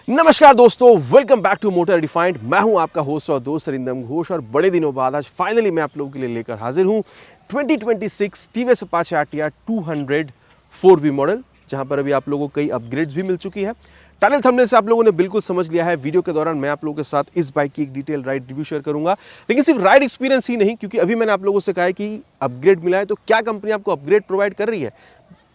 नमस्कार दोस्तों, welcome back to motor defined. मैं हूं आपका होस्ट और दोस्त अरिंदम घोष और बड़े दिनों बाद आज फाइनली मैं आप लोगों के लिए लेकर हाजिर हूं 2026 TVS Apache RTR 200 4V model, जहां पर अभी आप लोगों को कई अपग्रेड्स भी मिल चुकी है। टाइटल थंबनेल से आप लोगों ने बिल्कुल समझ लिया है। वीडियो के दौरान मैं आप लोगों के साथ इस बाइक की एक डिटेल राइड रिव्यू शेयर करूंगा, लेकिन सिर्फ राइड एक्सपीरियंस ही नहीं, क्योंकि अभी मैंने आप लोगों से कहा है कि अपग्रेड मिला है तो क्या कंपनी आपको अपग्रेड प्रोवाइड कर रही है,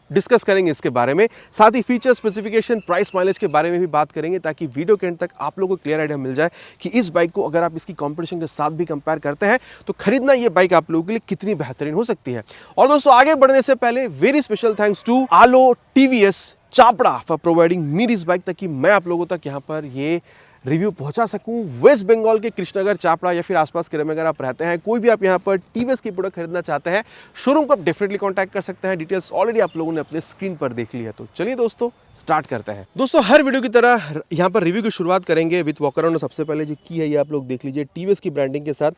डिस्कस करेंगे इसके बारे में। साथ ही फीचर स्पेसिफिकेशन, प्राइस, माइलेज के बारे में भी बात करेंगे, ताकि वीडियो के एंड तक आप लोगों को क्लियर आइडिया मिल जाए कि इस बाइक को अगर आप इसकी कंपटीशन के साथ भी कंपेयर करते हैं तो खरीदना ये बाइक आप लोगों के लिए कितनी बेहतरीन हो सकती है। और दोस्तों, आगे बढ़ने से पहले वेरी स्पेशल थैंक्स टू आलो TVS Chapra for providing me this bike, ताकि मैं आप लोगों तक यहाँ पर ये रिव्यू पहुंचा सकूं। वेस्ट बंगाल के कृष्णनगर, चापड़ा या फिर आसपास के में अगर आप रहते हैं, कोई भी आप यहां पर टीवीएस की प्रोडक्ट खरीदना चाहते हैं, शोरूम को आप डेफिनेटली कांटेक्ट कर सकते हैं। डिटेल्स ऑलरेडी आप लोगों ने अपने स्क्रीन पर देख ली है। तो चलिए दोस्तों, स्टार्ट करते हैं। दोस्तों, हर वीडियो की तरह यहां पर रिव्यू की शुरुआत करेंगे विद वॉक अराउंड। सबसे पहले जो की है ये आप लोग देख लीजिए, टीवीएस की ब्रांडिंग के साथ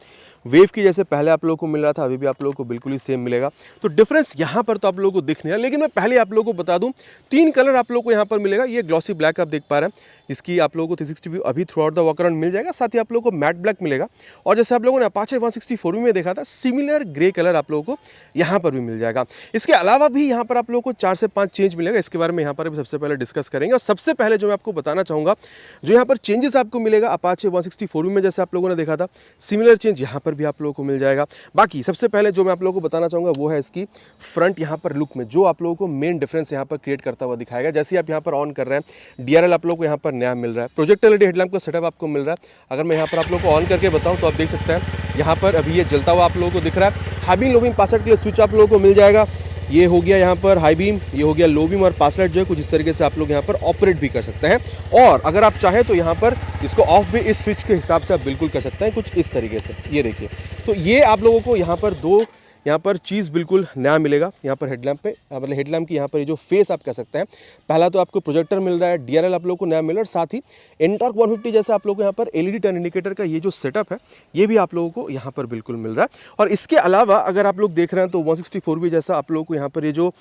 वेव की जैसे पहले आप लोगों को मिल रहा था, अभी भी आप लोगों को बिल्कुल ही सेम मिलेगा। तो डिफरेंस यहाँ पर तो आप लोगों को दिख नहीं रहा, लेकिन मैं पहले आप लोगों को बता दूं, 3 कलर आप लोगों को यहाँ पर मिलेगा। ये ग्लॉसी ब्लैक आप देख पा रहे हैं, इसकी आप लोगों को 360 व्यू अभी throughout the walk around मिल जाएगा। साथ ही आप लोगों को मैट ब्लैक मिलेगा, और जैसे आप लोगों ने अपाचे 164 में देखा था, सिमिलर ग्रे कलर आप लोगों को यहाँ पर भी मिल जाएगा। इसके अलावा भी यहाँ पर आप लोगों को 4 से 5 चेंज मिलेगा। इसके बारे में यहाँ पर भी सबसे पहले डिस्कस करेंगे। और सबसे पहले जो मैं आपको बताना चाहूँगा, जो यहाँ पर चेंजेस आपको मिलेगा अपाचे 164 में जैसे आप लोगों ने देखा था, सिमिलर चेंज यहाँ पर भी आप लोगों को मिल जाएगा। बाकी सबसे पहले जो मैं आप लोगों को बताना चाहूँगा वो है इसकी फ्रंट यहाँ पर लुक में, जो आप लोगों को मेन डिफरेंस यहाँ पर क्रिएट करता हुआ दिखाएगा। जैसे आप यहाँ पर ऑन कर रहे हैं, डीआरएल आप लोगों को यहाँ पर नया मिल रहा है, प्रोजेक्टर एलईडी हेडलैम्प का सेटअप आपको मिल रहा है। अगर मैं यहाँ पर आप लोगों को ऑन करके बताऊँ तो आप देख सकते हैं यहाँ पर अभी ये जलता हुआ आप लोगों को दिख रहा है। हाई बीम, लो बीम, पास लाइट के लिए स्विच आप लोगों को मिल जाएगा। ये हो गया यहाँ पर हाई बीम, ये हो गया लो बीम, और पास लाइट जो है कुछ इस तरीके से आप लोग यहाँ पर ऑपरेट भी कर सकते हैं। और अगर आप चाहें तो यहाँ पर इसको ऑफ भी इस स्विच के हिसाब से आप बिल्कुल कर सकते हैं, कुछ इस तरीके से। ये देखिए, तो ये आप लोगों को यहाँ पर दो चीज़ बिल्कुल नया मिलेगा। यहाँ पर हेडलैम्प पे, मतलब हेडलैम्प की यहाँ पर ये जो फेस आप कह सकते हैं, पहला तो आपको प्रोजेक्टर मिल रहा है, डीआरएल आप लोगों को नया मिल रहा है, और साथ ही एनटॉर्क 150 जैसा आप लोगों को यहाँ पर एलईडी टर्न इंडिकेटर का ये जो सेटअप है, ये भी आप लोगों को यहाँ पर बिल्कुल मिल रहा है। और इसके अलावा अगर आप लोग देख रहे हैं तो 164 भी जैसा आप लोगों को यहाँ पर ये जो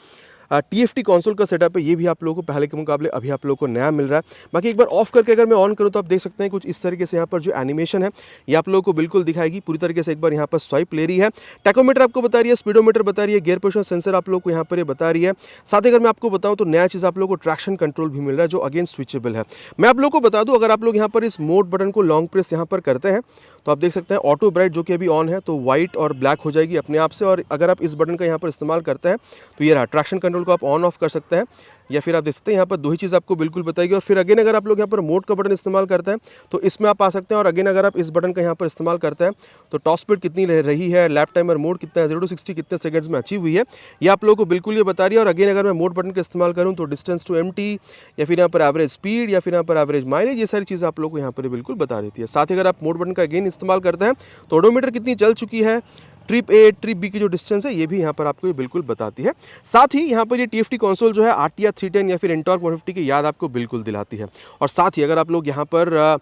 TFT कंसोल का सेटअप है, ये भी आप लोगों को पहले के मुकाबले अभी आप लोगों को नया मिल रहा है। बाकी एक बार ऑफ करके अगर मैं ऑन करूँ तो आप देख सकते हैं कुछ इस तरीके से यहाँ पर जो एनिमेशन है ये आप लोगों को बिल्कुल दिखाएगी पूरी तरीके से। एक बार यहाँ पर स्वाइप ले रही है, टैकोमीटर आपको बता रही है, स्पीडोमीटर बता रही है, गियर पोजिशन सेंसर आप लोगों को यहाँ पर ये बता रही है। साथ ही अगर मैं आपको बताऊँ तो नया चीज़ आप लोगों को ट्रैक्शन कंट्रोल भी मिल रहा है, जो अगेन स्विचेबल है। मैं आप लोगों को बता दूँ, अगर आप लोग यहाँ पर इस मोड बटन को लॉन्ग प्रेस यहाँ पर करते हैं तो आप देख सकते हैं ऑटो ब्राइट जो कि अभी ऑन है तो व्हाइट और ब्लैक हो जाएगी अपने आप से। और अगर आप इस बटन का यहाँ पर इस्तेमाल करते हैं तो ये रहा, ट्रैक्शन कंट्रोल को आप ऑन ऑफ कर सकते हैं, या फिर आप देख सकते हैं यहाँ पर दो ही चीज़ आपको बिल्कुल बताएगी। और फिर अगेन अगर आप लोग यहाँ पर मोड का बटन इस्तेमाल करते हैं तो इसमें आप आ सकते हैं। और अगेन अगर आप इस बटन का यहाँ पर इस्तेमाल करते हैं तो टॉप स्पीड कितनी रही है, लैप टाइमर मोड कितना है, 0 to 60 कितने सेकंड्स में अचीव हुई है, ये आप लोगों को बिल्कुल ये बता रही है। और अगेन अगर मैं मोड बटन का इस्तेमाल करूँ तो डिस्टेंस टू एम्प्टी, या फिर यहाँ पर एवरेज स्पीड, या फिर यहाँ पर एवरेज माइलेज, ये सारी चीज़ें आप लोग को यहाँ पर बिल्कुल बता देती है। साथ ही अगर आप मोड बटन का अगेन इस्तेमाल करते हैं तो ओडोमीटर कितनी चल चुकी है, ट्रिप ए ट्रिप बी की जो डिस्टेंस है ये भी यहाँ पर आपको ये बिल्कुल बताती है। साथ ही यहाँ पर ये TFT कंसोल जो है आरटीआर 310 या फिर एनटॉर्क 150 की याद आपको बिल्कुल दिलाती है। और साथ ही अगर आप लोग यहाँ पर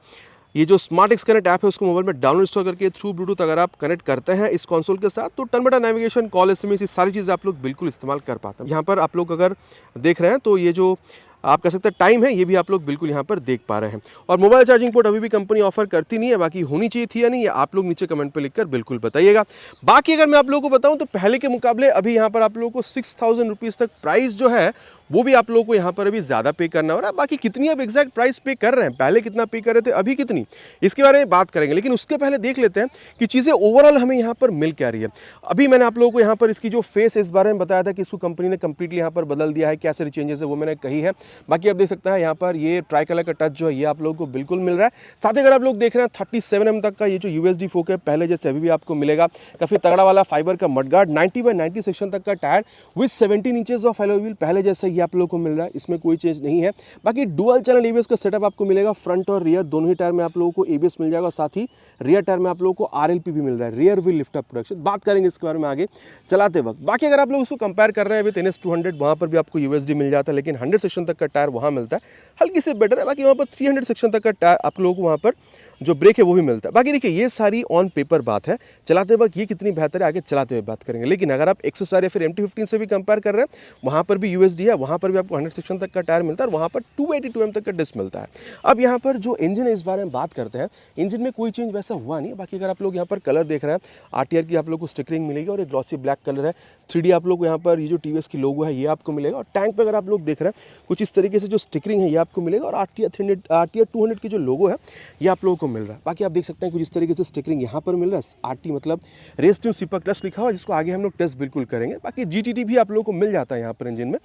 ये जो स्मार्ट एक्स कनेक्ट ऐप है उसको मोबाइल में डाउनलोड इंस्टॉल करके थ्रू ब्लूटूथ अगर आप कनेक्ट करते हैं इस कंसोल के साथ, तो turn by navigation, call, SMS, ये सारी चीज़ें आप लोग बिल्कुल इस्तेमाल कर पाते हैं। यहाँ पर आप लोग अगर देख रहे हैं तो ये जो आप कह सकते हैं टाइम है, ये भी आप लोग बिल्कुल यहाँ पर देख पा रहे हैं। और मोबाइल चार्जिंग पोर्ट अभी भी कंपनी ऑफर करती नहीं है, बाकी होनी चाहिए थी या नहीं, ये आप लोग नीचे कमेंट पे लिखकर बिल्कुल बताइएगा। बाकी अगर मैं आप लोगों को बताऊं तो पहले के मुकाबले अभी यहाँ पर आप लोगों को 6000 रुपीज़ तक प्राइस जो है वो भी आप लोगों को यहाँ पर अभी ज़्यादा पे करना हो रहा है। बाकी कितनी आप एग्जैक्ट प्राइस पे कर रहे हैं, पहले कितना पे कर रहे थे, अभी कितनी, इसके बारे में बात करेंगे। लेकिन उसके पहले देख लेते हैं कि चीज़ें ओवरऑल हमें यहाँ पर मिल क्या रही है। अभी मैंने आप लोगों को यहाँ पर इसकी जो फेस इस बारे में बताया था कि इसको कंपनी ने कंप्लीटली यहाँ पर बदल दिया है, क्या सारी चेंजेस है वो मैंने कही है। बाकी आप देख सकते हैं यहाँ पर ये ट्राई कलर का टच जो है ये आप लोगों को बिल्कुल मिल रहा है। साथ ही अगर आप लोग देख रहे हैं 37mm तक का ये जो USD फोक है पहले जैसे अभी भी आपको मिलेगा। काफ़ी तगड़ा वाला फाइबर का मडगार्ड, 90/90 सेक्शन तक का tyre with 17 inches of alloy wheel पहले जैसा ही आप लोगों को मिल रहा है, इसमें कोई चेंज नहीं है। बाकी डुअल चैनल ABS का सेटअप आपको मिलेगा, फ्रंट और रियर दोनों ही टायर में आप लोगों को ABS मिल जाएगा। साथ ही रियर टायर में आप लोगों को RLP भी मिल रहा है, rear wheel lift up production. बात करेंगे इसके बारे में आगे चलाते वक्त। बाकी अगर आप लोग उसको कंपेयर कर रहे हैं विद NS 200, वहाँ पर भी आपको USD मिल जाता है, लेकिन 100 सेक्शन तक का टायर वहाँ मिलता है, हल्की से बेटर है। बाकी वहाँ पर 300 सेक्शन तक का टायर आप लोगों को वहाँ पर जो ब्रेक है वो भी मिलता है। बाकी देखिए ये सारी ऑन पेपर बात है, चलाते वक्त ये कितनी बेहतर है आगे चलाते हुए बात करेंगे। लेकिन अगर आप XSR या फिर MT-15 से भी कंपेयर कर रहे हैं, वहाँ पर भी USD है, वहाँ पर भी आपको 100 सेक्शन तक का टायर मिलता है और वहाँ पर 282 mm तक का डिस्क मिलता है। अब यहाँ पर जो इंजन है इस बारे में बात करते हैं। इंजन में कोई चेंज वैसा हुआ नहीं है। बाकी अगर आप लोग यहाँ पर कलर देख रहे हैं, RTR की आप लोग को स्टिकरिंग मिलेगी और एक ग्लॉसी ब्लैक कलर है। 3D आप लोग यहाँ पर ये जो TVS की लोगो है ये आपको मिलेगा और टैंक पे अगर आप लोग देख रहे हैं कुछ इस तरीके से जो स्टिकरिंग है ये आपको मिलेगा और RTR 200 की जो लोगो है ये आप लोगों को मिल रहा है। बाकी आप देख सकते हैं कुछ इस तरीके से स्टिकरिंग यहाँ पर मिल रहा है। RT मतलब रेस ट्यून सुपर क्लच लिखा हुआ है, जिसको आगे हम लोग टेस्ट बिल्कुल करेंगे। बाकी GTT भी आप लोगों को मिल जाता है यहाँ पर इंजन में।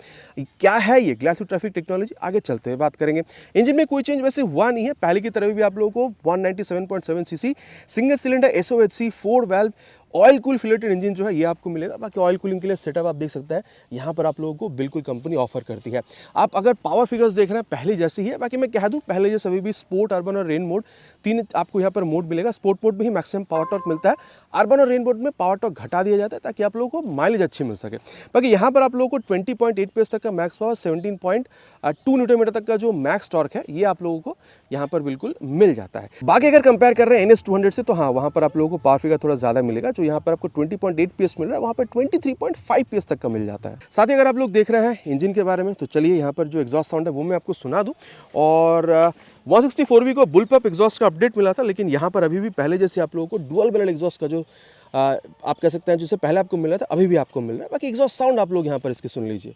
क्या है ये ग्लास टू ट्रैफिक टेक्नोलॉजी, आगे चलते हुए बात करेंगे। इंजन में कोई चेंज वैसे हुआ नहीं है, पहले की तरह भी आप लोगों को 197.7 cc single cylinder SOHC 4 valve oil cool filleted engine जो है ये आपको मिलेगा। बाकी ऑयल कूलिंग के लिए सेटअप आप देख सकते हैं यहाँ पर आप लोगों को बिल्कुल कंपनी ऑफर करती है। आप अगर पावर फिगर्स देख रहे हैं पहले जैसे ही है। बाकी मैं कह दूँ पहले जैसे अभी भी स्पोर्ट, अर्बन और रेन मोड तीन आपको यहाँ पर मोड मिलेगा। स्पोर्ट मोड में ही मैक्सिमम पावर टॉर्क मिलता है, अर्बन और रेन मोड में पावर टॉर्क घटा दिया जाता है ताकि आप लोगों को माइलेज अच्छी मिल सके। बाकी यहाँ पर आप लोगों को 20.8 PS तक का मैक्स पावर, 17.2 न्यूटन तक का जो मैक्स टॉर्क है ये आप लोगों को यहाँ पर बिल्कुल मिल जाता है। बाकी अगर कंपेयर कर रहे हैं NS200 से तो हाँ वहाँ पर आप लोगों को पावर फिगर थोड़ा ज़्यादा मिलेगा। जो यहाँ पर आपको 20.8 PS मिल रहा है वहाँ पर 23.5 PS तक का मिल जाता है। साथ ही अगर आप लोग देख रहे हैं इंजन के बारे में तो चलिए यहाँ पर जो एग्जॉस्ट साउंड है वो मैं आपको सुना दूँ। और 164V को बुलपअप एग्जॉस्ट का अपडेट मिला था, लेकिन यहाँ पर अभी भी पहले जैसे आप लोगों को डुअल बैरल एग्जॉस्ट का जो आप कह सकते हैं जिससे पहले आपको मिला था अभी भी आपको मिल रहा है। बाकी एग्जॉस्ट साउंड आप लोग यहाँ पर इसके सुन लीजिए।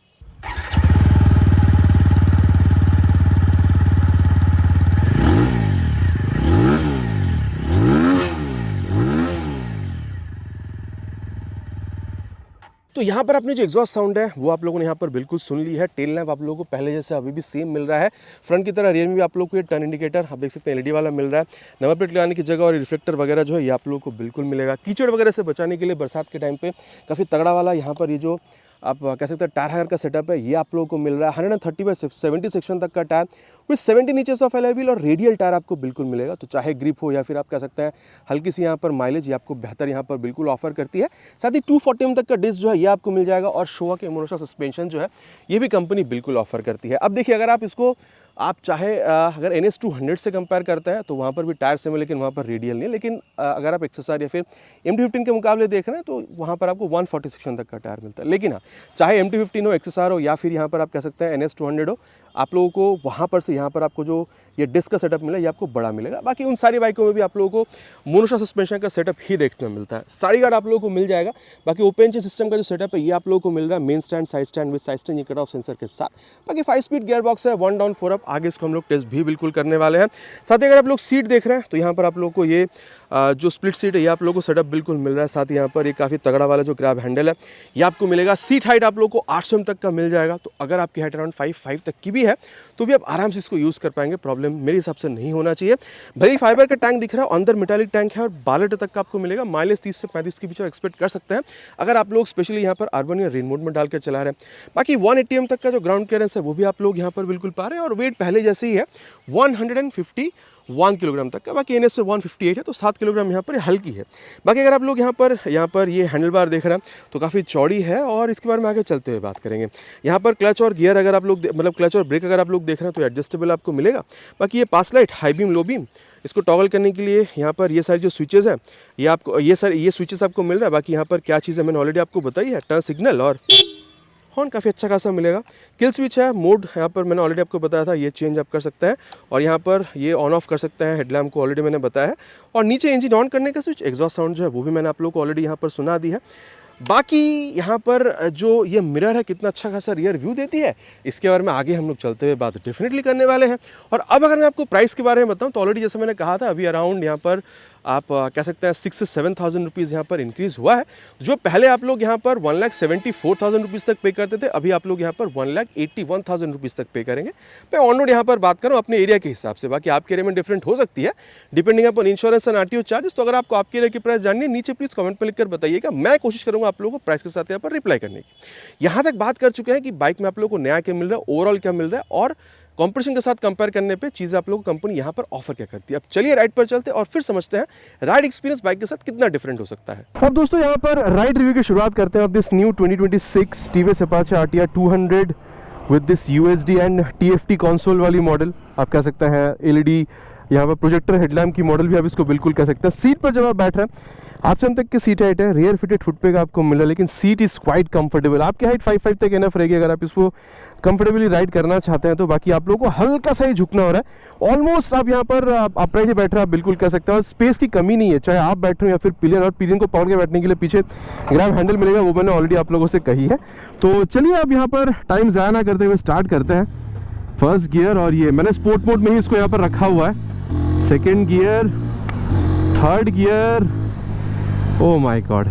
तो यहाँ पर अपनी जो एग्जॉस्ट साउंड है वो आप लोगों ने यहाँ पर बिल्कुल सुन ली है। टेल लैंप आप लोगों को पहले जैसे अभी भी सेम मिल रहा है। फ्रंट की तरह रियर में भी आप लोगों को ये टर्न इंडिकेटर आप देख सकते हैं LED वाला मिल रहा है। नंबर प्लेट लगाने की जगह और रिफ्लेक्टर वगैरह जो है ये आप लोगों को बिल्कुल मिलेगा। कीचड़ वगैरह से बचाने के लिए बरसात के टाइम पे काफ़ी तगड़ा वाला यहाँ पर ये जो आप कह सकते हैं टायर हैगर का सेटअप है ये आप लोगों को मिल रहा है। 130/70 सेक्शन तक का tyre with 70 inches of alloy wheel और रेडियल टायर आपको बिल्कुल मिलेगा। तो चाहे ग्रिप हो या फिर आप कह सकते हैं हल्की सी यहाँ पर माइलेज ये आपको बेहतर यहाँ पर बिल्कुल ऑफर करती है। साथ ही 240 mm तक का डिस्क जो है ये आपको मिल जाएगा और शोवा के मोनोशॉक सस्पेंशन जो है ये भी कंपनी बिल्कुल ऑफर करती है। अब देखिए अगर आप इसको आप चाहे अगर NS200 से कंपेयर करते हैं तो वहाँ पर भी टायर सेम है, लेकिन वहाँ पर रेडियल नहीं है। लेकिन अगर आप XSR या फिर MT-15 के मुकाबले देख रहे हैं तो वहाँ पर आपको 140 सेक्शन तक का टायर मिलता है। लेकिन हाँ चाहे MT-15 हो, XSR हो या फिर यहाँ पर आप कह सकते हैं NS200 हो, आप लोगों को वहाँ पर से यहाँ पर आपको जो ये डिस्क का सेटअप मिला ये आपको बड़ा मिलेगा। बाकी उन सारी बाइकों में भी आप लोगों को मोनोशॉक सस्पेंशन का सेटअप ही देखने में मिलता है। साइड गार्ड आप लोगों को मिल जाएगा। बाकी ओपन चेन सिस्टम का जो सेटअप है ये आप लोगों को मिल रहा है। Main stand, side stand with side stand, ये कट ऑफ सेंसर के साथ। बाकी 5 स्पीड गियर बॉक्स है, 1 डाउन 4 अप। आगे इसको हम लोग टेस्ट भी बिल्कुल करने वाले हैं। साथ ही अगर आप लोग सीट देख रहे हैं तो यहाँ पर आप लोगों को ये जो स्प्लिट सीट है ये आप लोगों को सेटअप बिल्कुल मिल रहा है। साथ ही यहाँ पर ये काफ़ी तगड़ा वाला जो ग्रैब हैंडल है ये आपको मिलेगा। सीट हाइट आप लोगों को 800 तक का मिल जाएगा। तो अगर आपकी हाइट अराउंड 5'5" तक की भी है तो भी आप आराम से इसको यूज़ कर पाएंगे। प्रॉब्लम मेरे हिसाब से नहीं होना चाहिए। भरी फाइबर का टैंक दिख रहा है, अंदर मेटालिक टैंक है और 12 लीटर तक का आपको मिलेगा। माइलेज 30 से 35 के बीच एक्सपेक्ट कर सकते हैं अगर आप लोग स्पेशली यहाँ पर अर्बन या रेन मोड में डालकर चला रहे हैं। बाकी 180 mm तक का जो ग्राउंड क्लियरेंस है वो भी आप लोग यहाँ पर बिल्कुल पा रहे हैं और वेट पहले जैसे ही है 151 किलोग्राम तक का। बाकी NS से 158 है तो 7 किलोग्राम यहाँ पर हल्की है। बाकी अगर आप लोग यहाँ पर ये हैंडल बार देख रहे हैं तो काफ़ी चौड़ी है और इसके बारे में आगे चलते हुए बात करेंगे। यहाँ पर क्लच और गियर अगर आप लोग मतलब क्लच और ब्रेक अगर आप लोग देख रहे हैं तो एडजस्टेबल आपको मिलेगा। बाकी ये pass light, high beam, low beam, इसको टॉगल करने के लिए यहाँ पर ये सारी जो स्विचेस हैं ये आपको ये स्विचेस आपको मिल रहा है। बाकी यहाँ पर क्या चीज़ है मैंने ऑलरेडी आपको बताई है। टर्न सिग्नल और हॉर्न काफ़ी अच्छा खासा मिलेगा। किल स्विच है, मोड यहाँ पर मैंने ऑलरेडी आपको बताया था ये चेंज आप कर सकते हैं और यहाँ पर ये ऑन ऑफ कर सकते हैं। हेडलैम्प को ऑलरेडी मैंने बताया है और नीचे इंजन ऑन करने का स्विच, एग्जॉस्ट साउंड जो है वो भी मैंने आप लोगों को ऑलरेडी यहाँ पर सुना दी है। बाकी यहाँ पर जो ये मिरर है कितना अच्छा खासा रियर व्यू देती है इसके बारे में आगे हम लोग चलते हुए बात डेफिनेटली करने वाले हैं। और अब अगर मैं आपको प्राइस के बारे में बताऊँ तो ऑलरेडी जैसे मैंने कहा था अभी अराउंड यहाँ पर आप कह सकते हैं 6,000 से 7,000 रुपीज़ यहाँ पर इंक्रीज़ हुआ है। जो पहले आप लोग यहाँ पर 1,74,000 रुपीज़ तक पे करते थे अभी आप लोग यहाँ पर 1,81,000 रुपीज़ तक पे करेंगे। मैं ऑन रोड यहाँ पर बात करूँ अपने एरिया के हिसाब से। बाकी आपके एरिया में डिफरेंट हो सकती है depending upon insurance and RTO charges. तो अगर आपको आपके एरिया की प्राइस जाननी है नीचे प्लीज़ कमेंट में लिखकर बताइएगा। मैं कोशिश करूँगा आप लोगों को प्राइस के साथ यहाँ पर रिप्लाई करने की। यहाँ तक बात कर चुके हैं कि बाइक में आप लोगों को नया क्या मिल रहा है, ओवरऑल क्या मिल रहा है और कंपटीशन के साथ कंपेयर करने पे चीज़ें आप लोगों को कंपनी यहाँ पर ऑफर क्या करती है। अब चलिए राइड पर चलते हैं और फिर समझते हैं राइड एक्सपीरियंस बाइक के साथ कितना डिफरेंट हो सकता है। अब दोस्तों यहाँ पर राइड रिव्यू की शुरुआत करते हैं अब this new 2026 TVS Apache RTR 200 with this USD and TFT console वाली मॉडल। आप कह सकते हैं LED यहाँ पर प्रोजेक्टर हेडलैम्प की मॉडल भी आप इसको बिल्कुल कह सकते हैं। सीट पर जब आप बैठ रहे हैं, 8 से तक की सीट हाइट है, रियर फिटेड फुटपैग आपको मिल रहा है, लेकिन सीट इज़ क्वाइट कंफर्टेबल। आपकी हाइट 5'5" तक इनफ रहेगी अगर आप इसको कंफर्टेबली राइड करना चाहते हैं तो। बाकी आप लोगों को हल्का सा ही झुकना हो रहा है, ऑलमोस्ट आप यहाँ पर अपराइट ही बैठ रहे हैं, आप बिल्कुल कह सकते हैं। और स्पेस की कमी नहीं है, चाहे आप बैठ रहे हो या फिर पिलियन, और पिलियन को पकड़ के बैठने के लिए पीछे ग्रैब हैंडल मिलेगा, वो मैंने ऑलरेडी आप लोगों से कही है। तो चलिए अब यहाँ पर टाइम ज़ाया ना करते हुए स्टार्ट करते हैं। फर्स्ट गियर, और ये मैंने स्पोर्ट मोड में ही इसको यहाँ पर रखा हुआ है। Second gear, third gear, oh my God.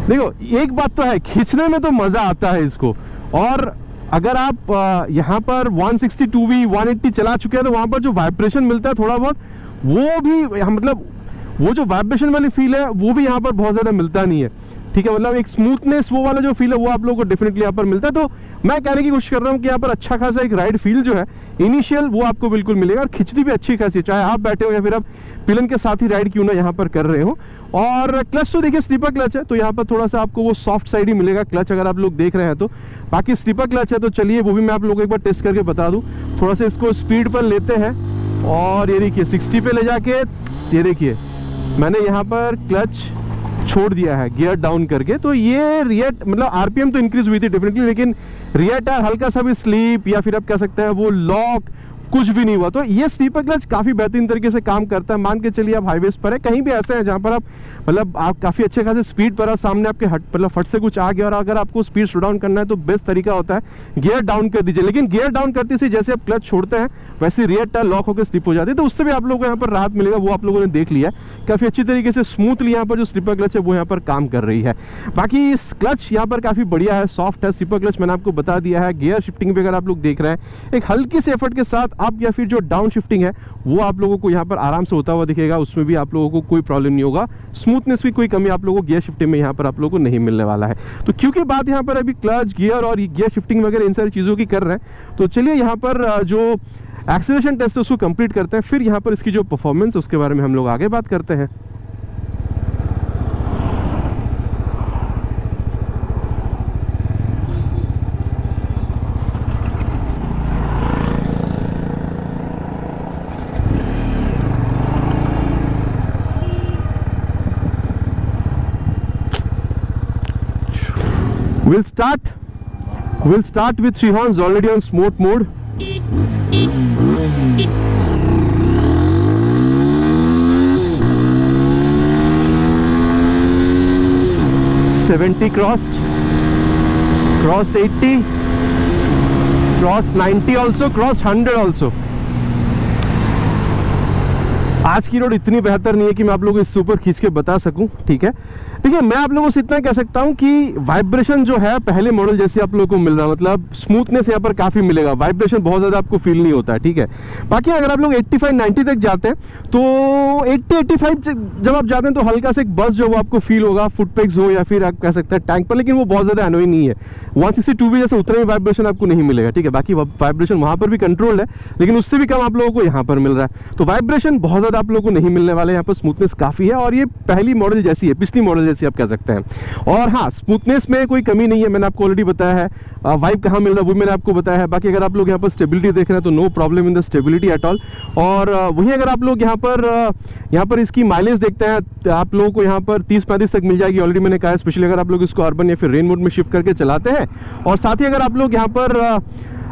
देखो एक बात तो है, खींचने में तो मज़ा आता है इसको, और अगर आप यहाँ पर 162V 180 चला चुके हैं तो वहाँ पर जो वाइब्रेशन मिलता है थोड़ा बहुत, वो भी मतलब वो जो वाइब्रेशन वाली फील है वो भी यहाँ पर बहुत ज़्यादा मिलता नहीं है, ठीक है। मतलब एक स्मूथनेस वो वाला जो फील है वो आप लोगों को डेफिनेटली यहाँ पर मिलता है। तो मैं कहने की कोशिश कर रहा हूँ कि यहाँ पर अच्छा खासा एक राइड फील जो है इनिशियल वो आपको बिल्कुल मिलेगा, और खिंचती भी अच्छी खासी, चाहे आप बैठे हो या फिर आप पिलन के साथ ही राइड क्यों ना यहाँ पर कर रहे हो। और क्लच तो देखिए स्लीपर क्लच है, तो यहाँ पर थोड़ा सा आपको वो सॉफ्ट साइड ही मिलेगा क्लच अगर आप लोग देख रहे हैं तो। बाकी स्लीपर क्लच है, तो चलिए वो भी मैं आप लोगों को एक बार टेस्ट करके बता दूँ। थोड़ा सा इसको स्पीड पर लेते हैं, और ये देखिए 60 पे ले जाके, ये देखिए मैंने यहाँ पर क्लच छोड़ दिया है गियर डाउन करके। तो ये रियर मतलब आरपीएम तो इंक्रीज हुई थी डेफिनेटली, लेकिन रियर टायर हल्का सा भी स्लीप या फिर आप कह सकते हैं वो लॉक कुछ भी नहीं हुआ। तो ये स्लीपर क्लच काफ़ी बेहतरीन तरीके से काम करता है। मान के चलिए आप हाईवेज पर है, कहीं भी ऐसे हैं जहाँ पर आप मतलब आप काफ़ी अच्छे खासे स्पीड पर, सामने आपके मतलब फट से कुछ आ गया और अगर आपको स्पीड स्लो डाउन करना है तो बेस्ट तरीका होता है गियर डाउन कर दीजिए। लेकिन गियर डाउन करते से जैसे आप क्लच छोड़ते हैं वैसे रियर टायर लॉक होकर स्लिप हो जाती है, तो उससे भी आप लोगों को यहाँ पर राहत मिलेगा, वो आप लोगों ने देख लिया। काफ़ी अच्छी तरीके से स्मूथली यहाँ पर जो स्लीपर क्लच है वो यहाँ पर काम कर रही है। बाकी इस क्लच यहाँ पर काफ़ी बढ़िया है, सॉफ्ट है। स्लीपर क्लच मैंने आपको बता दिया है। गियर शिफ्टिंग भी अगर आप लोग देख रहे हैं एक हल्की से एफर्ट के साथ अप या फिर जो डाउन शिफ्टिंग है वो आप लोगों को यहाँ पर आराम से होता हुआ दिखेगा, उसमें भी आप लोगों को कोई प्रॉब्लम नहीं होगा। स्मूथनेस भी कोई कमी आप लोगों को गियर शिफ्टिंग में यहाँ पर आप लोगों को नहीं मिलने वाला है। तो क्योंकि बात यहाँ पर अभी क्लच, गियर और गियर शिफ्टिंग वगैरह इन सारी चीज़ों की कर रहे हैं, तो चलिए यहाँ पर जो एक्सीलरेशन टेस्ट है उसको कंप्लीट करते हैं, फिर यहाँ पर इसकी जो परफॉर्मेंस है उसके बारे में हम लोग आगे बात करते हैं। We'll start with three horns already on sport mode. $70 crossed 80, crossed 90 also, crossed 100 also. आज की रोड इतनी बेहतर नहीं है कि मैं आप लोगों को इससे ऊपर खींच के बता सकूं, ठीक है। देखिए मैं आप लोगों से इतना कह सकता हूं कि वाइब्रेशन जो है पहले मॉडल जैसे आप लोगों को मिल रहा है, मतलब स्मूथनेस यहाँ पर काफ़ी मिलेगा, वाइब्रेशन बहुत ज़्यादा आपको फील नहीं होता है, ठीक है। बाकी अगर आप लोग 85-90 तक जाते हैं तो 80-85 जब आप जाते हैं तो हल्का से एक बस जो वो आपको फील होगा, फुटपेग्स हो या फिर आप कह सकते हैं टैंक पर, लेकिन वो बहुत ज़्यादा एनोइंग नहीं है। 162 भी जैसे उतना ही वाइब्रेशन आपको नहीं मिलेगा, ठीक है। बाकी वाइब्रेशन वहाँ पर भी कंट्रोल्ड है, लेकिन उससे भी कम आप लोगों को यहाँ पर मिल रहा है। तो वाइब्रेशन बहुत ज़्यादा आप लोगों को नहीं मिलने वाला है, यहाँ पर स्मूथनेस काफ़ी है, और ये पहली मॉडल जैसी है, पिछली मॉडल जैसी आप कह सकते हैं। और हाँ, स्मूथनेस में कोई कमी नहीं है, मैंने आपको ऑलरेडी बताया है। वाइब कहाँ मिल रहा है वो मैंने आपको बताया है। बाकी अगर आप लोग यहाँ पर स्टेबिलिटी देख रहे हैं तो no problem in the stability at all. और वहीं अगर आप लोग यहाँ पर इसकी माइलेज देखते हैं आप लोगों को यहाँ पर 30-35 तक मिल जाएगी, ऑलरेडी मैंने कहा है। स्पेशली अगर आप लोग इसको अर्बन या फिर रेन मोड में शिफ्ट करके चलाते हैं, और साथ ही अगर आप लोग यहाँ पर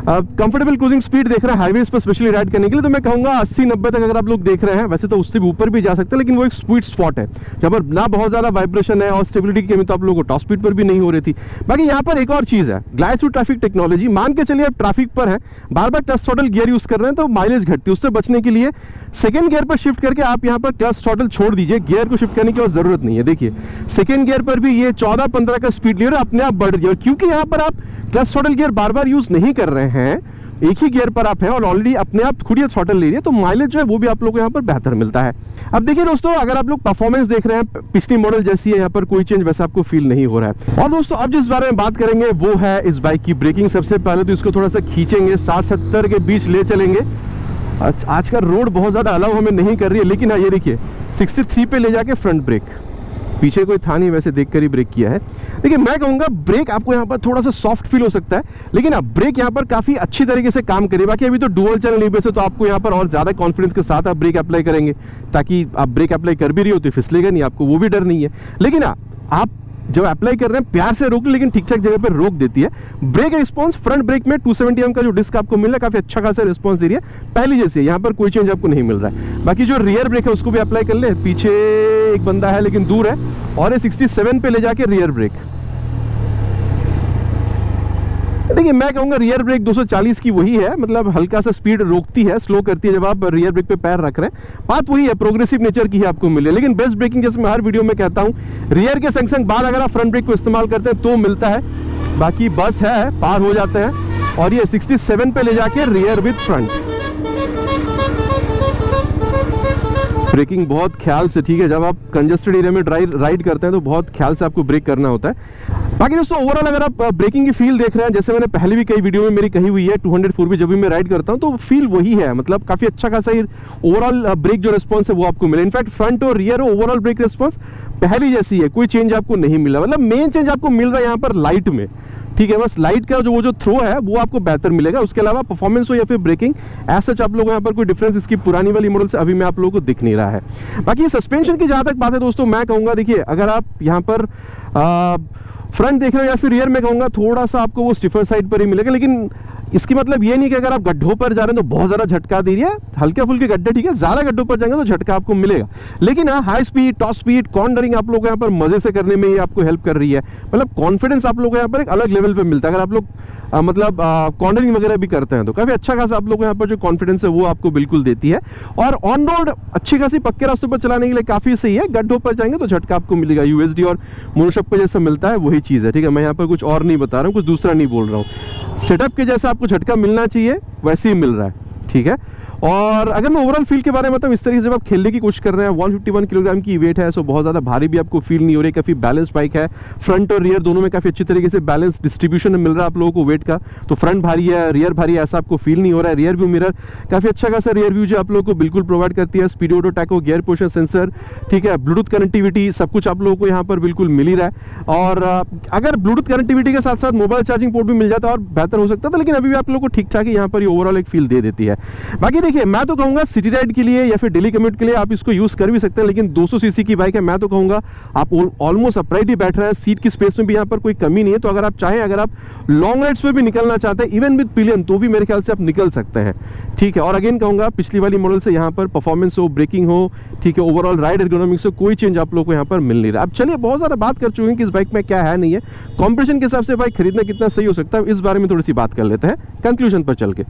कंफर्टेबल क्रूजिंग स्पीड देख रहे हैं हाईवेज पर स्पेशली राइड करने के लिए, तो मैं कहूँगा 80-90 तक अगर आप लोग देख रहे हैं, वैसे तो उससे भी ऊपर भी जा सकते हैं, लेकिन वो एक स्वीट स्पॉट है जहाँ पर ना बहुत ज़्यादा वाइब्रेशन है और स्टेबिलिटी की कमी तो आप लोगों को टॉप स्पीड पर भी नहीं हो रही थी। बाकी यहाँ पर एक और चीज़ है, ग्लाइड थ्रू ट्रैफिक टेक्नोलॉजी। मान के चलिए आप ट्रैफिक पर हैं, बार बार क्लच थ्रॉटल गियर यूज़ कर रहे हैं तो माइलेज घटती है, उससे बचने के लिए सेकंड गियर पर शिफ्ट करके आप यहाँ पर क्लच थ्रॉटल छोड़ दीजिए, गियर को शिफ्ट करने की जरूरत नहीं है। देखिए सेकंड गियर पर भी ये 14-15 का स्पीड लीवर अपने आप बढ़ रही है, और क्योंकि यहाँ पर आप क्लच थ्रॉटल गियर बार बार यूज़ नहीं कर रहे हैं, एक ही गियर पर आप हैं और ऑलरेडी अपने आप खुद ही थ्रॉटल ले रही है, तो माइलेज जो है वो भी आप लोगों को यहाँ पर बेहतर मिलता है। अब देखिए दोस्तों, अगर आप लोग परफॉर्मेंस देख रहे हैं पिछली मॉडल जैसी है, यहाँ पर कोई चेंज वैसा आपको फील नहीं हो रहा है। और दोस्तों अब जिस बारे में बात करेंगे वो है इस बाइक की ब्रेकिंग। सबसे पहले तो इसको थोड़ा सा खींचेंगे, 60-70 के बीच ले चलेंगे। आज का रोड बहुत ज़्यादा अलाउ हमें नहीं कर रही है, लेकिन हाँ ये देखिए 63 पे ले जाके फ्रंट ब्रेक, पीछे कोई था नहीं, वैसे देखकर ही ब्रेक किया है। देखिए मैं कहूँगा ब्रेक आपको यहाँ पर थोड़ा सा सॉफ्ट फील हो सकता है, लेकिन अब ब्रेक यहाँ पर काफ़ी अच्छी तरीके से काम करे। बाकी अभी तो डुअल चैनल एबीएस है, तो आपको यहाँ पर और ज़्यादा कॉन्फिडेंस के साथ आप ब्रेक अप्लाई करेंगे, ताकि आप ब्रेक अप्लाई कर भी रही हो तो फिसलेगा नहीं, आपको वो भी डर नहीं है। लेकिन आप जब अप्लाई कर रहे हैं प्यार से रोक, लेकिन ठीक ठाक जगह पर रोक देती है। ब्रेक रिस्पांस फ्रंट ब्रेक में 270 एम का जो डिस्क आपको मिल रहा है, काफी अच्छा खासा रिस्पांस दे रही है, पहली जैसे यहाँ पर कोई चेंज आपको नहीं मिल रहा है। बाकी जो रियर ब्रेक है उसको भी अप्लाई कर ले, पीछे एक बंदा है लेकिन दूर है, और ये 67 पे ले जाके रियर ब्रेक। देखिए मैं कहूँगा रियर ब्रेक 240 की वही है, मतलब हल्का सा स्पीड रोकती है, स्लो करती है जब आप रियर ब्रेक पे पैर रख रहे हैं। बात वही है, प्रोग्रेसिव नेचर की ही आपको मिले। लेकिन बेस्ट ब्रेकिंग जैसे मैं हर वीडियो में कहता हूँ, रियर के संग संग बाद अगर आप फ्रंट ब्रेक को इस्तेमाल करते हैं तो मिलता है। बाकी बस है, पार हो जाते हैं। और ये 67 पे ले जाके रियर विद फ्रंट। ब्रेकिंग बहुत ख्याल से, ठीक है, जब आप कंजेस्टेड एरिया में राइड करते हैं तो बहुत ख्याल से आपको ब्रेक करना होता है। बाकी दोस्तों ओवरऑल अगर आप ब्रेकिंग की फील देख रहे हैं, जैसे मैंने पहले भी कई वीडियो में मेरी कही हुई है, 204 भी जब भी मैं राइड करता हूं तो फील वही है, मतलब काफी अच्छा खासा ही ओवरऑल ब्रेक जो रिस्पांस है वो आपको मिले। इनफैक्ट फ्रंट और रियर ओवरऑल ब्रेक रिस्पांस पहली जैसी है, कोई चेंज आपको नहीं मिला। मतलब मेन चेंज आपको मिल रहा है यहाँ पर लाइट में, ठीक है, बस लाइट का जो थ्रो है वो आपको बेहतर मिलेगा। उसके अलावा परफॉर्मेंस हो या फिर ब्रेकिंग, एज सच आप लोगों को यहाँ पर कोई डिफरेंस इसकी पुरानी वाली मॉडल से अभी में आप लोगों को दिख नहीं रहा है। बाकी सस्पेंशन की जहाँ तक बात है दोस्तों, मैं कहूँगा देखिए अगर आप यहाँ पर फ्रंट देख रहे हो या फिर रियर में कहूँगा थोड़ा सा आपको वो स्टिफर साइड पर ही मिलेगा। लेकिन इसकी मतलब ये नहीं कि अगर आप गड्ढों पर जा रहे हैं तो बहुत ज़्यादा झटका दे रही है, हल्के फुल्के गड्ढे ठीक है, ज़्यादा गड्ढों पर जाएंगे तो झटका आपको मिलेगा। लेकिन हाँ, high speed, top speed, cornering आप लोग यहाँ पर मजे से करने में ये आपको हेल्प कर रही है। मतलब कॉन्फिडेंस आप लोग को यहाँ पर एक अलग लेवल पे मिलता है। अगर आप लोग मतलब कॉर्नरिंग वगैरह भी करते हैं तो काफ़ी अच्छा खासा आप लोग को यहाँ पर जो कॉन्फिडेंस है वो आपको बिल्कुल देती है। और ऑन रोड अच्छी खासी पक्के रास्तों पर चलाने के लिए काफ़ी सही है। गड्ढों पर जाएंगे तो झटका आपको मिलेगा, यूएसडी और मोनोशॉक पर जैसा मिलता है वही चीज़ है, ठीक है। मैं यहाँ पर कुछ और नहीं बता रहा हूँ, कुछ दूसरा नहीं बोल रहा हूँ। सेटअप के जैसा आपको झटका मिलना चाहिए वैसे ही मिल रहा है, ठीक है। और अगर मैं ओवरऑल फील के बारे में बताऊं, इस तरीके से जब आप खेलने की कोशिश कर रहे हैं, 151 किलोग्राम की वेट है, सो बहुत ज़्यादा भारी भी आपको फील नहीं हो रही, काफ़ी बैलेंस बाइक है। फ्रंट और रियर दोनों में काफ़ी अच्छी तरीके से बैलेंस डिस्ट्रीब्यूशन मिल रहा है आप लोगों को वेट का। तो फ्रंट भारी है, रियर भारी है, ऐसा आपको फील नहीं हो रहा है। रियर व्यू मिरर काफ़ी अच्छा खासा रियर व्यू जो आप लोगों को बिल्कुल प्रोवाइड करती है। Speed auto taco, gear position sensor, ठीक है, ब्लूटूथ कनेक्टिविटी, सब कुछ आप लोगों को यहाँ पर बिल्कुल मिल ही रहा है। और अगर ब्लूटूथ कनेक्टिविटी के साथ साथ मोबाइल चार्जिंग पोर्ट भी मिल जाता और बेहतर हो सकता था, लेकिन अभी भी आप लोगों को ठीक ठाक ही यहाँ पर ओवरऑल एक फील दे देती है। बाकी देखिए मैं तो कहूँगा सिटी राइड के लिए या फिर डेली कम्यूट के लिए आप इसको यूज कर भी सकते हैं, लेकिन 200 सीसी की बाइक है, मैं तो कहूंगा आप ऑलमोस्ट अपराइट ही बैठ रहे हैं, सीट की स्पेस में भी यहाँ पर कोई कमी नहीं है। तो अगर आप चाहें, अगर आप लॉन्ग राइड्स पे भी निकलना चाहते हैं इवन विद पिलियन, तो भी मेरे ख्याल से आप निकल सकते हैं, ठीक है। और अगेन कहूंगा पिछली वाली मॉडल से यहाँ पर परफॉर्मेंस हो, ब्रेकिंग हो, ठीक है, ओवरऑल राइड एर्गोनॉमिक्स हो, कोई चेंज आप लोग को यहाँ पर मिल नहीं रहा। अब चलिए बहुत ज़्यादा बात कर चुके हैं कि इस बाइक में क्या है नहीं है, कॉम्पिटिशन के हिसाब से बाइक खरीदना कितना सही हो सकता है, इस बारे में थोड़ी सी बात कर लेते हैं कंक्लूजन पर चल के।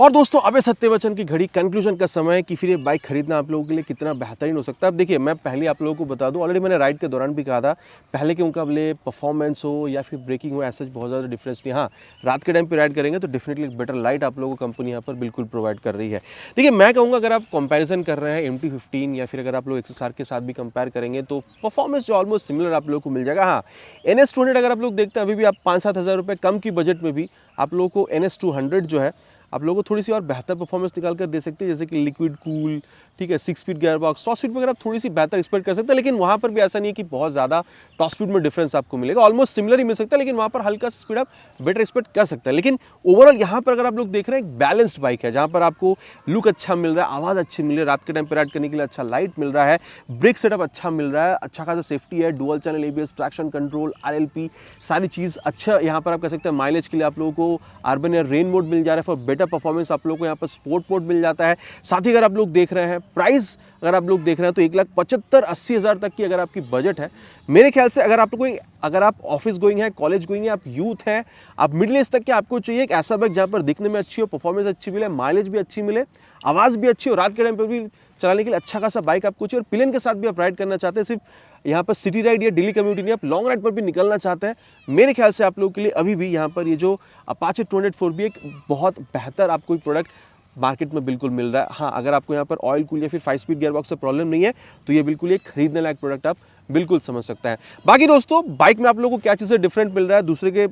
और दोस्तों अबे सत्यवचन की घड़ी, कंक्लूजन का समय है कि फिर ये बाइक खरीदना आप लोगों के लिए कितना बेहतरीन हो सकता है। अब देखिए मैं पहले आप लोगों को बता दूं, ऑलरेडी मैंने राइड के दौरान भी कहा था, पहले के मुकाबले परफॉर्मेंस हो या फिर ब्रेकिंग हो, ऐसा बहुत ज़्यादा डिफरेंस नहीं। हाँ, रात के टाइम पे राइड करेंगे तो डेफिनेटली बेटर लाइट आप लोगों को कंपनी यहाँ पर बिल्कुल प्रोवाइड कर रही है। देखिए मैं कहूँगा अगर आप कंपेरिजन कर रहे हैं MT-15 या फिर अगर आप लोग XSR के साथ भी कंपेयर करेंगे तो परफॉर्मेंस जो ऑलमोस्ट सिमिलर आप लोगों को मिल जाएगा। हाँ, NS200 अगर आप लोग देखते हैं अभी भी आप 5-7 हज़ार रुपये कम की बजट में भी आप लोगों को NS200 जो है आप लोगों को थोड़ी सी और बेहतर परफॉर्मेंस निकाल कर दे सकते हैं, जैसे कि लिक्विड कूल, ठीक है, 6 speed gear box, top speed वगैरह आप थोड़ी सी बेहतर एक्सपेक्ट कर सकते हैं। लेकिन वहाँ पर भी ऐसा नहीं है कि बहुत ज़्यादा टॉप स्पीड में डिफरेंस आपको मिलेगा, ऑलमोस्ट सिमिलर ही मिल सकता है, लेकिन वहाँ पर हल्का सा स्पीड आप बेटर एक्सपेक्ट कर सकते हैं। लेकिन ओवरऑल यहाँ पर अगर आप लोग देख रहे हैं एक बैलेंस्ड बाइक है, जहाँ पर आपको लुक अच्छा मिल रहा है, आवाज़ अच्छी मिल रही है, रात के टाइम पर राइड करने के लिए अच्छा लाइट मिल रहा है, ब्रेक सेटअप अच्छा मिल रहा है, अच्छा खासा सेफ्टी है, dual channel ABS, traction control, RLP, सारी चीज़ अच्छा यहाँ पर आप कह सकते हैं। माइलेज के लिए आप लोगों को अर्बन या रेन मोड मिल जा रहा है, फॉर बेटर परफॉर्मेंस आप लोगों को यहाँ पर स्पोर्ट मोड मिल जाता है। साथ ही अगर आप लोग देख रहे हैं प्राइस, अगर आप लोग देख रहे हैं तो 1,75,80 हज़ार तक की अगर आपकी बजट है, मेरे ख्याल से अगर आप ऑफिस गोइंग है, कॉलेज गोइंग है, आप यूथ हैं, आप मिडिल एज तक के, आपको चाहिए एक ऐसा बाइक जहाँ पर दिखने में अच्छी हो, परफॉर्मेंस अच्छी मिले, माइलेज भी अच्छी मिले, आवाज़ भी अच्छी हो, रात के टाइम पर भी चलाने के लिए अच्छा खासा बाइक आपको चाहिए, और पिलियन के साथ भी आप राइड करना चाहते हैं, सिर्फ यहाँ पर सिटी राइड या डेली कम्यूटिंग नहीं, आप लॉन्ग राइड पर भी निकलना चाहते हैं, मेरे ख्याल से आप लोगों के लिए अभी भी यहाँ पर ये जो अपाचे 204 भी एक बहुत बेहतर आपको प्रोडक्ट मार्केट में बिल्कुल मिल रहा है। हाँ, अगर आपको यहाँ पर ऑयल कूल या फिर 5 स्पीड गियर बॉक्स से प्रॉब्लम नहीं है तो ये बिल्कुल एक खरीदने लायक प्रोडक्ट आप बिल्कुल समझ सकते हैं। बाकी दोस्तों बाइक में आप लोगों को क्या चीज़ें डिफरेंट मिल रहा है दूसरे के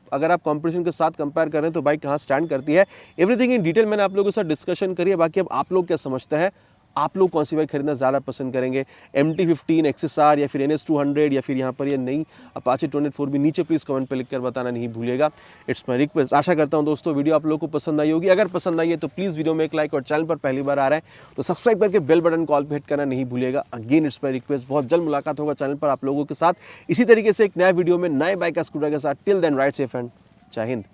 अगर आप कंपटीशन के साथ कंपेयर करें तो बाइक कहाँ स्टैंड करती है, एवरीथिंग इन डिटेल मैंने आप लोगों के साथ डिस्कशन करी है। बाकी अब आप लोग क्या समझते हैं आप लोग कौन सी बाइक खरीदना ज़्यादा पसंद करेंगे, MT-15 XSR या फिर NS200 या फिर यहाँ पर ये नई अपाचे 204 भी? नीचे प्लीज़ कमेंट पे लिखकर बताना नहीं भूलिएगा। It's my request. आशा करता हूँ दोस्तों वीडियो आप लोगों को पसंद आई होगी। अगर पसंद आई है तो प्लीज़ वीडियो में एक लाइक, और चैनल पर पहली बार आ रहा है तो सब्सक्राइब करके बेल बटन कॉल पे हिट करना नहीं भूलिएगा। Again it's my request. बहुत जल्द मुलाकात होगा चैनल पर आप लोगों के साथ इसी तरीके से एक नया वीडियो में नए बाइक का स्कूटर के साथ। Till then ride safe and जय हिंद।